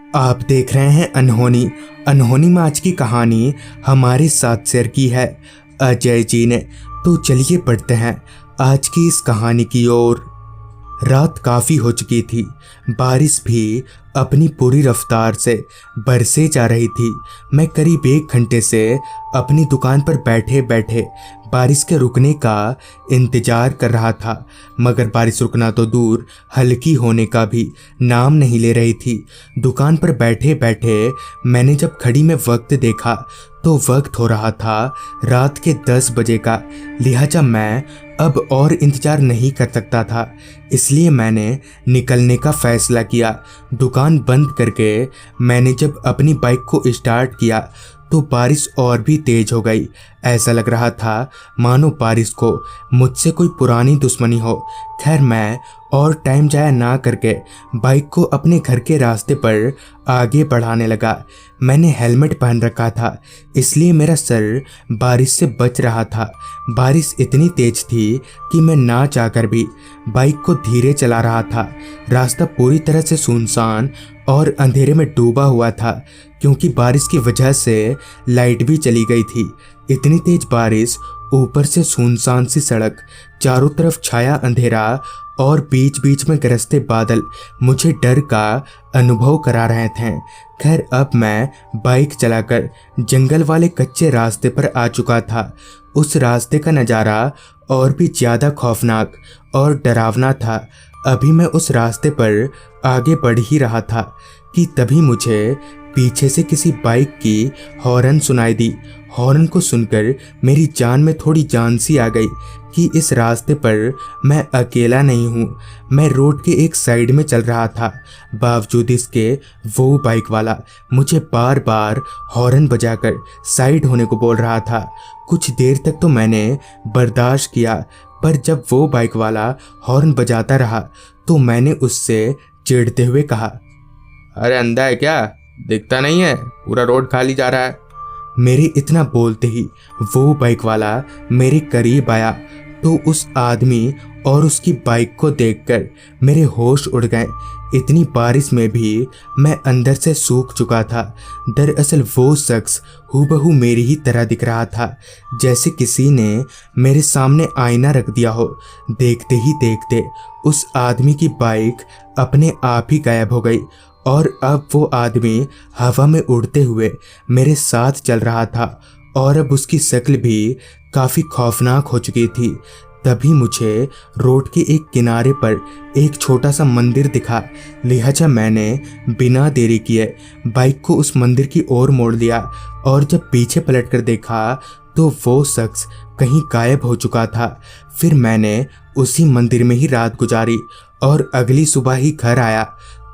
आप देख रहे हैं अनहोनी। अनहोनी में आज की कहानी हमारे साथ शेयर की है अजय जी ने। तो चलिए पढ़ते हैं आज की इस कहानी की ओर। रात काफ़ी हो चुकी थी, बारिश भी अपनी पूरी रफ्तार से बरसे जा रही थी। मैं करीब 1 घंटे से अपनी दुकान पर बैठे बैठे बारिश के रुकने का इंतज़ार कर रहा था, मगर बारिश रुकना तो दूर हल्की होने का भी नाम नहीं ले रही थी। दुकान पर बैठे बैठे मैंने जब घड़ी में वक्त देखा तो वक्त हो रहा था रात के 10 बजे का। लिहाजा मैं अब और इंतज़ार नहीं कर सकता था, इसलिए मैंने निकलने का फैसला किया। दुकान बंद करके मैंने जब अपनी बाइक को स्टार्ट किया तो बारिश और भी तेज हो गई। ऐसा लग रहा था मानो बारिश को मुझसे कोई पुरानी दुश्मनी हो। खैर मैं और टाइम जाया ना करके बाइक को अपने घर के रास्ते पर आगे बढ़ाने लगा। मैंने हेलमेट पहन रखा था, इसलिए मेरा सर बारिश से बच रहा था। बारिश इतनी तेज थी कि मैं ना चाहकर भी बाइक को धीरे चला रहा था। रास्ता पूरी तरह से सुनसान और अंधेरे में डूबा हुआ था, क्योंकि बारिश की वजह से लाइट भी चली गई थी। इतनी तेज बारिश, ऊपर से सुनसान सी सड़क, चारों तरफ छाया अंधेरा और बीच बीच में गरजते बादल मुझे डर का अनुभव करा रहे थे। खैर अब मैं बाइक चलाकर जंगल वाले कच्चे रास्ते पर आ चुका था। उस रास्ते का नज़ारा और भी ज़्यादा खौफनाक और डरावना था। अभी मैं उस रास्ते पर आगे बढ़ ही रहा था कि तभी मुझे पीछे से किसी बाइक की हॉर्न सुनाई दी। हॉर्न को सुनकर मेरी जान में थोड़ी जान सी आ गई कि इस रास्ते पर मैं अकेला नहीं हूँ। मैं रोड के एक साइड में चल रहा था, बावजूद इसके वो बाइक वाला मुझे बार बार हॉर्न बजाकर साइड होने को बोल रहा था। कुछ देर तक तो मैंने बर्दाश्त किया, पर जब वो बाइक वाला हॉर्न बजाता रहा तो मैंने उससे चिढ़ते हुए कहा, अरे अंधा है क्या? दिखता नहीं है? पूरा रोड खाली जा रहा है। मेरे इतना बोलते ही वो बाइक वाला मेरे करीब आया तो उस आदमी और उसकी बाइक को देखकर मेरे होश उड़ गए। इतनी बारिश में भी मैं अंदर से सूख चुका था। दरअसल वो शख्स हूबहू मेरी ही तरह दिख रहा था, जैसे किसी ने मेरे सामने आईना रख दिया हो। देखते ही देखते उस आदमी की बाइक अपने आप ही गायब हो गई और अब वो आदमी हवा में उड़ते हुए मेरे साथ चल रहा था और अब उसकी शक्ल भी काफ़ी खौफनाक हो चुकी थी। तभी मुझे रोड के एक किनारे पर एक छोटा सा मंदिर दिखा। लिहाजा मैंने बिना देरी किए बाइक को उस मंदिर की ओर मोड़ दिया और जब पीछे पलट कर देखा तो वो शख्स कहीं गायब हो चुका था। फिर मैंने उसी मंदिर में ही रात गुजारी और अगली सुबह ही घर आया।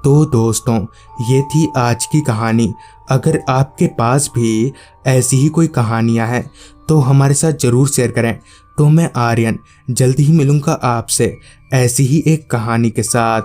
तो दोस्तों, ये थी आज की कहानी। अगर आपके पास भी ऐसी ही कोई कहानियाँ हैं तो हमारे साथ ज़रूर शेयर करें। तो मैं आर्यन जल्दी ही मिलूँगा आपसे ऐसी ही एक कहानी के साथ।